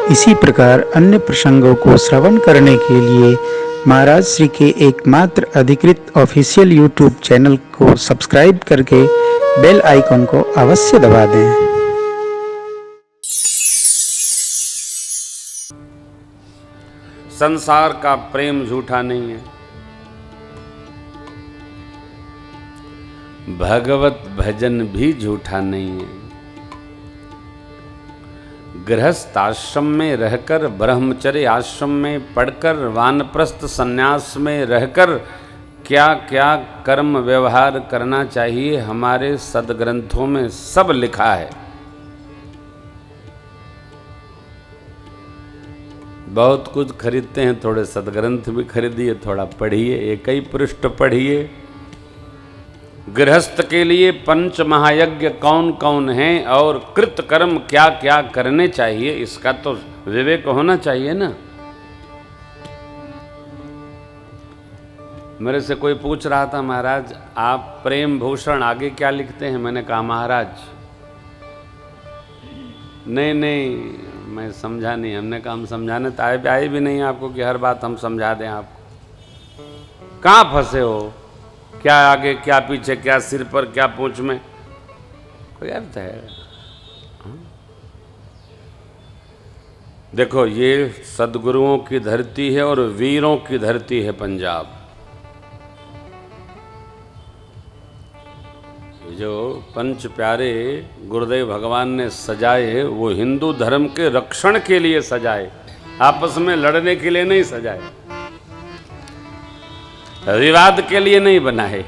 इसी प्रकार अन्य प्रसंगों को श्रवण करने के लिए महाराज श्री के एकमात्र अधिकृत ऑफिशियल यूट्यूब चैनल को सब्सक्राइब करके बेल आइकन को अवश्य दबा दें। संसार का प्रेम झूठा नहीं है, भगवत भजन भी झूठा नहीं है। गृहस्थ आश्रम में रहकर, ब्रह्मचर्य आश्रम में पढ़कर, वानप्रस्थ संन्यास में रहकर क्या क्या कर्म व्यवहार करना चाहिए, हमारे सदग्रंथों में सब लिखा है। बहुत कुछ खरीदते हैं, थोड़े सदग्रंथ भी खरीदिए, थोड़ा पढ़िए, एक ही पृष्ठ पढ़िए। गृहस्थ के लिए पंच महायज्ञ कौन कौन हैं और कृत कर्म क्या क्या करने चाहिए, इसका तो विवेक होना चाहिए ना। मेरे से कोई पूछ रहा था, महाराज आप प्रेम भूषण आगे क्या लिखते हैं? मैंने कहा महाराज नहीं मैं समझा नहीं। हमने कहा हम समझाने तो आए भी नहीं आपको कि हर बात हम समझा दें आपको। कहाँ फंसे हो? क्या आगे क्या पीछे, क्या सिर पर क्या पूंछ में, कोई अर्थ है? देखो ये सदगुरुओं की धरती है और वीरों की धरती है पंजाब। जो पंच प्यारे गुरुदेव भगवान ने सजाए वो हिंदू धर्म के रक्षण के लिए सजाए, आपस में लड़ने के लिए नहीं सजाए, विवाद के लिए नहीं बनाए।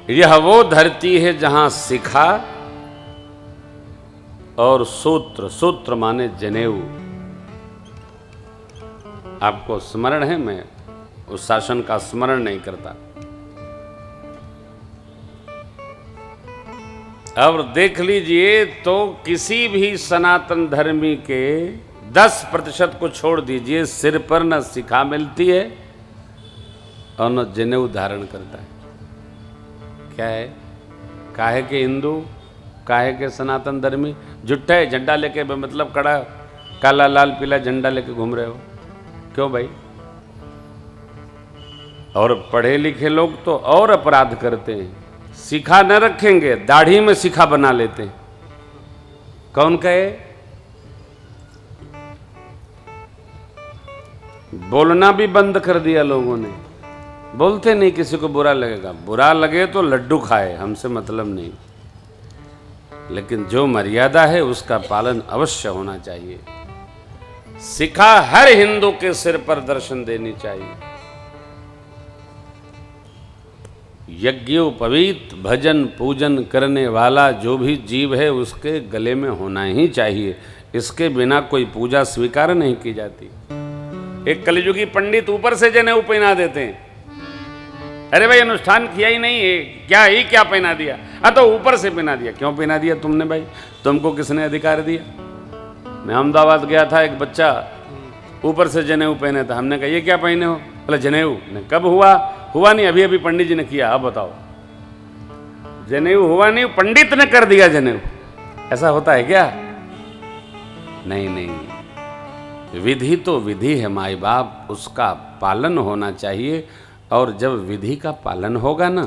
यह वो धरती है जहां शिखा और सूत्र, सूत्र माने जनेऊ। आपको स्मरण है? मैं उस शासन का स्मरण नहीं करता। अब देख लीजिए तो किसी भी सनातन धर्मी के 10% को छोड़ दीजिए, सिर पर न शिखा मिलती है और न जनेऊ धारण करता है। क्या है? काहे के हिंदू, काहे के सनातन धर्मी जुट्टा है, झंडा लेके मतलब कड़ा काला लाल पीला झंडा लेके घूम रहे हो, क्यों भाई? और पढ़े लिखे लोग तो और अपराध करते हैं, शिखा न रखेंगे दाढ़ी में शिखा बना लेते हैं। कौन कहे? बोलना भी बंद कर दिया लोगों ने, बोलते नहीं, किसी को बुरा लगेगा, बुरा लगे तो लड्डू खाए, हमसे मतलब नहीं, लेकिन जो मर्यादा है उसका पालन अवश्य होना चाहिए। शिखा हर हिंदू के सिर पर दर्शन देनी चाहिए। यज्ञोपवीत भजन पूजन करने वाला जो भी जीव है उसके गले में होना ही चाहिए, इसके बिना कोई पूजा स्वीकार नहीं की जाती। एक कलियुगी पंडित ऊपर से जनेऊ पहना देते हैं, अरे भाई अनुष्ठान किया ही नहीं है, क्या पहना दिया? तो ऊपर से पहना दिया। क्यों पहना दिया तुमने भाई? तुमको किसने अधिकार दिया? मैं अहमदाबाद गया था, एक बच्चा ऊपर से जनेऊ पहने था। हमने कहा ये क्या पहने हो? बोले जनेऊ। कब हुआ नहीं, अभी पंडित जी ने किया। अब बताओ, जनेऊ हुआ नहीं, पंडित ने कर दिया जनेऊ। ऐसा होता है क्या? नहीं, विधि तो विधि है माई बाप, उसका पालन होना चाहिए। और जब विधि का पालन होगा ना,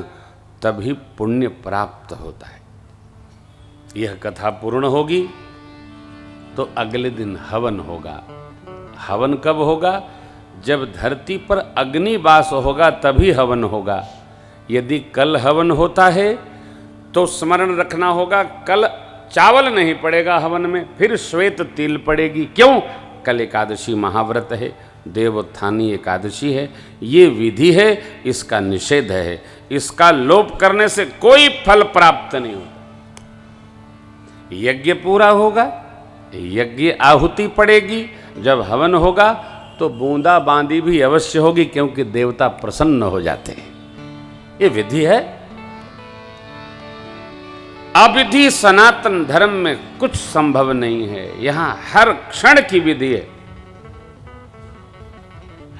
तभी पुण्य प्राप्त होता है। यह कथा पूर्ण होगी तो अगले दिन हवन होगा। हवन कब होगा? जब धरती पर अग्निवास होगा तभी हवन होगा। यदि कल हवन होता है तो स्मरण रखना होगा, कल चावल नहीं पड़ेगा हवन में, फिर श्वेत तिल पड़ेगी। क्यों? कल एकादशी महाव्रत है, देवोत्थानी एकादशी है। ये विधि है, इसका निषेध है। इसका लोप करने से कोई फल प्राप्त नहीं होता। यज्ञ पूरा होगा, यज्ञ आहुति पड़ेगी, जब हवन होगा तो बूंदा बांदी भी अवश्य होगी, क्योंकि देवता प्रसन्न हो जाते हैं। ये विधि है। अविधि सनातन धर्म में कुछ संभव नहीं है। यहां हर क्षण की विधि है,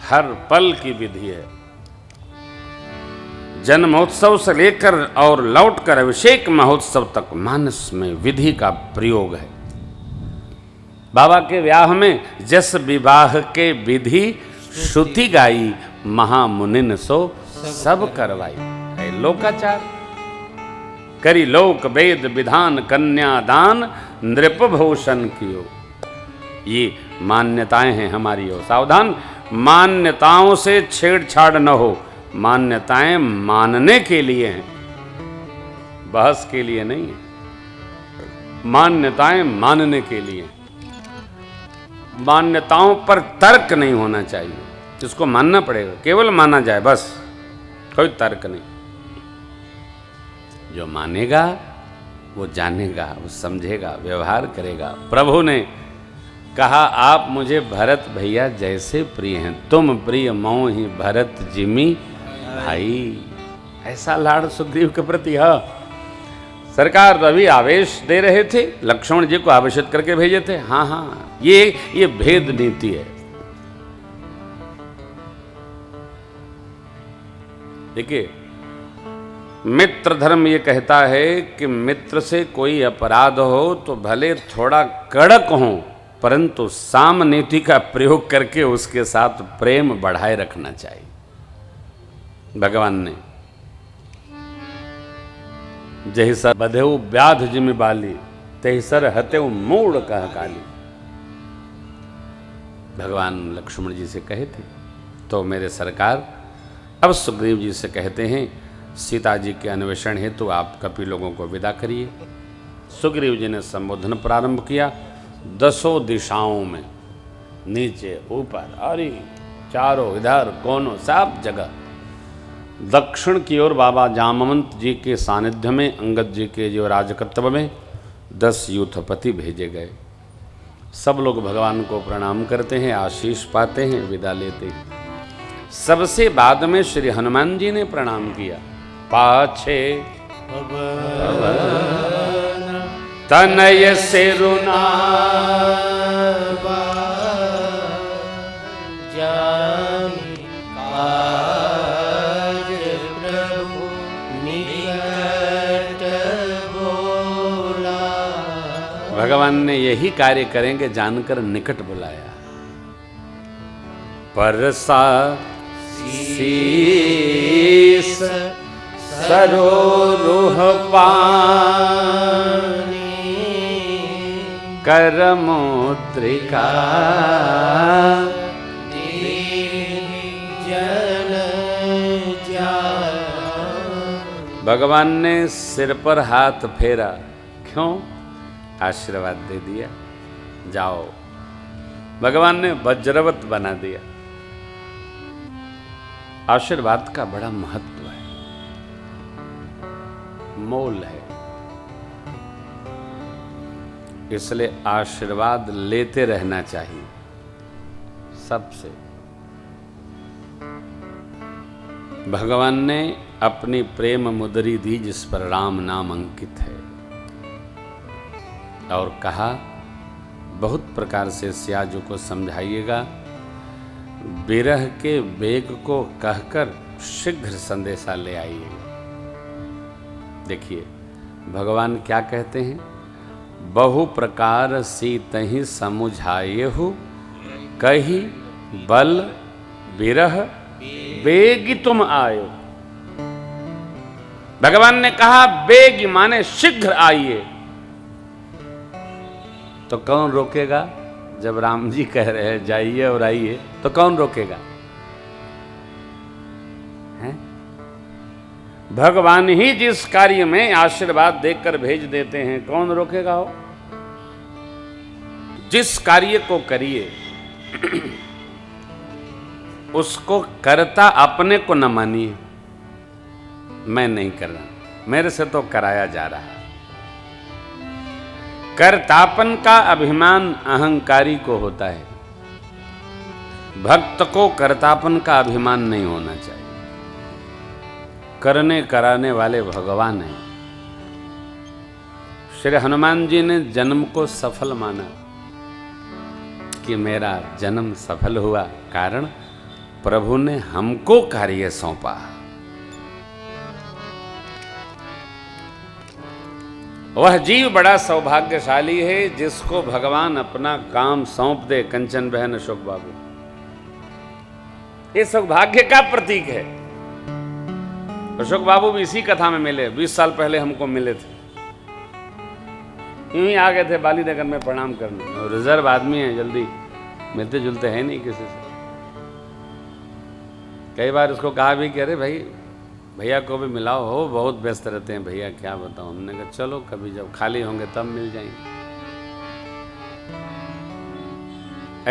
हर पल की विधि है। जन्मोत्सव से लेकर और लौटकर अभिषेक महोत्सव तक मानस में विधि का प्रयोग है। बाबा के व्याह में जस विवाह के विधि श्रुति गाई, महामुनिन सो सब करवाई। है लोकाचार, करी लोक वेद विधान, कन्यादान नृपभूषण कियो। ये मान्यताएं हैं हमारी, हो सावधान, मान्यताओं से छेड़छाड़ न हो। मान्यताएं मानने के लिए हैं, बहस के लिए नहीं है। मान्यताएं मानने के लिए, मान्यताओं पर तर्क नहीं होना चाहिए। इसको मानना पड़ेगा, केवल माना जाए बस, कोई तर्क नहीं। जो मानेगा वो जानेगा, वो समझेगा, व्यवहार करेगा। प्रभु ने कहा, आप मुझे भरत भैया जैसे प्रिय हैं, तुम प्रिय मो ही भरत जिमी भाई। ऐसा लाड़ सुग्रीव के प्रति है। सरकार रवि आवेश दे रहे थे, लक्ष्मण जी को आवेशित करके भेजे थे। हाँ हाँ, ये भेद नीति है। देखिए, मित्र धर्म ये कहता है कि मित्र से कोई अपराध हो तो भले थोड़ा कड़क हो, परंतु साम नीति का प्रयोग करके उसके साथ प्रेम बढ़ाए रखना चाहिए। भगवान ने जही सर बधेऊ व्याध जिमि बाली, तही सर हतेऊ मूड कह काली। भगवान लक्ष्मण जी से कहे थे। तो मेरे सरकार अब सुग्रीव जी से कहते हैं, सीता जी के अन्वेषण हेतु तो आप कपि लोगों को विदा करिए। सुग्रीव जी ने संबोधन प्रारंभ किया। 10 दिशाओं में, नीचे ऊपर, अरे चारों इधर कोनों सब जगह। दक्षिण की ओर बाबा जामवंत जी के सानिध्य में, अंगद जी के जो राजकर्तव्य में 10 यूथपति भेजे गए। सब लोग भगवान को प्रणाम करते हैं, आशीष पाते हैं, विदा लेते हैं। सबसे बाद में श्री हनुमान जी ने प्रणाम किया। पाछे तनय सिरुना भगवान ने यही कार्य करेंगे जानकर निकट बुलाया। परसा शीस सरोरुह पानी, करमुद्रिका भगवान ने सिर पर हाथ फेरा। क्यों? आशीर्वाद दे दिया, जाओ। भगवान ने वज्रवत बना दिया। आशीर्वाद का बड़ा महत्व है, मोल है। इसलिए आशीर्वाद लेते रहना चाहिए सबसे। भगवान ने अपनी प्रेम मुद्री दी जिस पर राम नाम अंकित है, और कहा बहुत प्रकार से स्याजू को समझाइएगा। विरह के वेग को कहकर शीघ्र संदेशा ले आइएगा। देखिए भगवान क्या कहते हैं, बहु प्रकार सीतहि समुझाये हो, कही बल विरह बेगी तुम आयो। भगवान ने कहा बेगी माने शीघ्र आइए। तो कौन रोकेगा? जब राम जी कह रहे हैं जाइए और आइए, तो कौन रोकेगा? हैं? भगवान ही जिस कार्य में आशीर्वाद देकर भेज देते हैं, कौन रोकेगा हो? जिस कार्य को करिए उसको करता अपने को न मानिए। मैं नहीं कर रहा, मेरे से तो कराया जा रहा है। कर्तापन का अभिमान अहंकारी को होता है, भक्त को कर्तापन का अभिमान नहीं होना चाहिए। करने कराने वाले भगवान हैं। श्री हनुमान जी ने जन्म को सफल माना कि मेरा जन्म सफल हुआ, कारण प्रभु ने हमको कार्य सौंपा। वह जीव बड़ा सौभाग्यशाली है जिसको भगवान अपना काम सौंप दे। कंचन बहन, अशोक बाबू, ये सौभाग्य का प्रतीक है। अशोक बाबू भी इसी कथा में मिले, 20 साल पहले हमको मिले थे। यूं ही आ गए थे बाली नगर में प्रणाम करने, और रिजर्व आदमी है, जल्दी मिलते जुलते हैं नहीं किसी से। कई बार उसको कहा भी कि अरे भाई भैया को भी मिलाओ, हो बहुत व्यस्त रहते हैं भैया, क्या बताऊं। हमने कहा चलो कभी जब खाली होंगे तब मिल जाएंगे।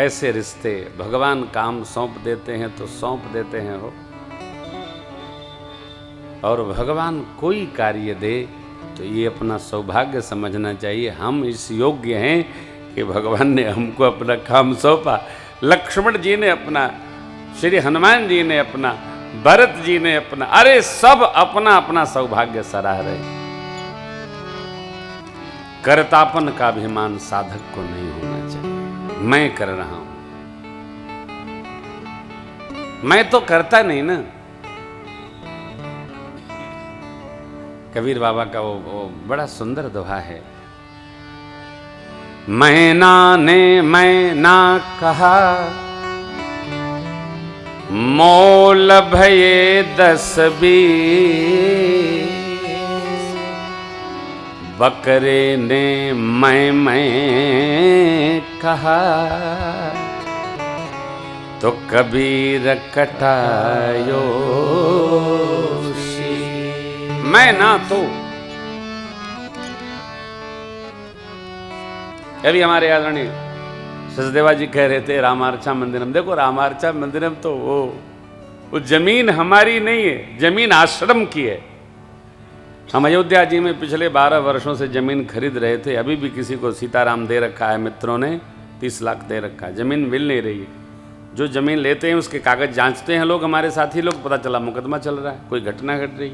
ऐसे रिश्ते भगवान काम सौंप देते हैं तो सौंप देते हैं हो, और भगवान कोई कार्य दे तो ये अपना सौभाग्य समझना चाहिए। हम इस योग्य हैं कि भगवान ने हमको अपना काम सौंपा। लक्ष्मण जी ने अपना, श्री हनुमान जी ने अपना, भरत जी ने अपना, अरे सब अपना अपना सौभाग्य सराह रहे। कर्तापन का अभिमान साधक को नहीं होना चाहिए। मैं कर रहा हूं, मैं तो करता नहीं ना। कबीर बाबा का वो बड़ा सुंदर दोहा है, मैना ने मैं ना कहा, मोल भये 10 20, बकरे ने मैं कहा, तो कबीर कटायो। मैं ना तो अभी हमारे आदरणीय सचदेवा जी कह रहे थे रामार्चा मंदिरम। देखो रामार्चा मंदिरम तो वो जमीन हमारी नहीं है, जमीन आश्रम की है। हम अयोध्या जी में पिछले 12 वर्षों से जमीन खरीद रहे थे, अभी भी किसी को सीताराम दे रखा है, मित्रों ने 30 लाख दे रखा है, जमीन मिल नहीं रही है। जो जमीन लेते हैं उसके कागज जांचते हैं लोग, हमारे साथी लोग, पता चला मुकदमा चल रहा है, कोई घटना घट रही,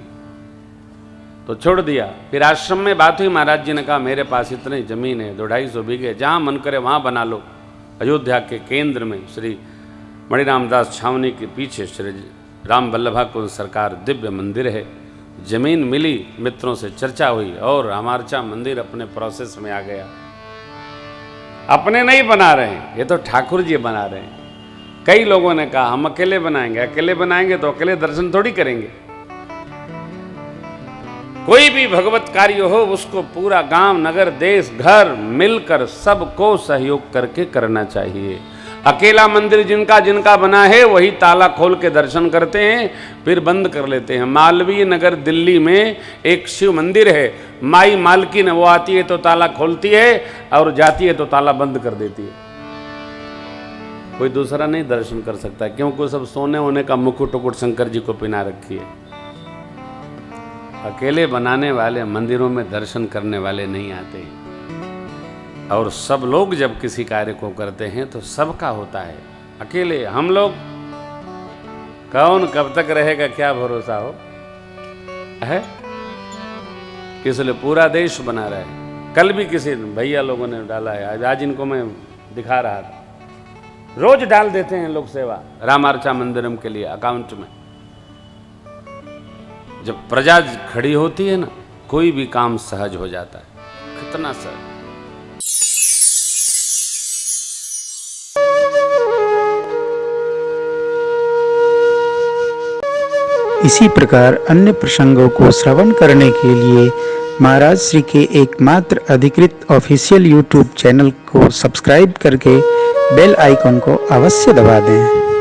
तो छोड़ दिया। फिर आश्रम में बात हुई, महाराज जी ने कहा मेरे पास इतनी जमीन है, 200-250 बीघे, जहाँ मन करे वहाँ बना लो। अयोध्या के केंद्र में श्री मणिरामदास छावनी के पीछे श्री राम वल्लभाकुंज सरकार दिव्य मंदिर है। जमीन मिली, मित्रों से चर्चा हुई और रामार्चा मंदिर अपने प्रोसेस में आ गया। अपने नहीं बना रहे हैं, ये तो ठाकुर जी बना रहे हैं। कई लोगों ने कहा हम अकेले बनाएंगे, अकेले बनाएंगे तो अकेले दर्शन थोड़ी करेंगे। कोई भी भगवत कार्य हो उसको पूरा गांव, नगर, देश, घर मिलकर सबको सहयोग करके करना चाहिए। अकेला मंदिर जिनका जिनका बना है वही ताला खोल के दर्शन करते हैं, फिर बंद कर लेते हैं। मालवीय नगर दिल्ली में एक शिव मंदिर है, माई मालकिन, वो आती है तो ताला खोलती है और जाती है तो ताला बंद कर देती है। कोई दूसरा नहीं दर्शन कर सकता, क्योंकि सब सोने होने का मुकुट उकुट शंकर जी को पिना रखी है। अकेले बनाने वाले मंदिरों में दर्शन करने वाले नहीं आते हैं। और सब लोग जब किसी कार्य को करते हैं तो सबका होता है। अकेले हम लोग, कौन कब तक रहेगा क्या भरोसा हो है, इसलिए पूरा देश बना रहा है। कल भी किसी भैया लोगों ने डाला है, आज इनको मैं दिखा रहा था, रोज डाल देते हैं लोग सेवा रामार्चा मंदिरम के लिए अकाउंट में। जब प्रजा खड़ी होती है ना, कोई भी काम सहज हो जाता है, कितना सहज। इसी प्रकार अन्य प्रसंगों को श्रवण करने के लिए महाराज श्री के एकमात्र अधिकृत ऑफिशियल यूट्यूब चैनल को सब्सक्राइब करके बेल आइकन को अवश्य दबा दें।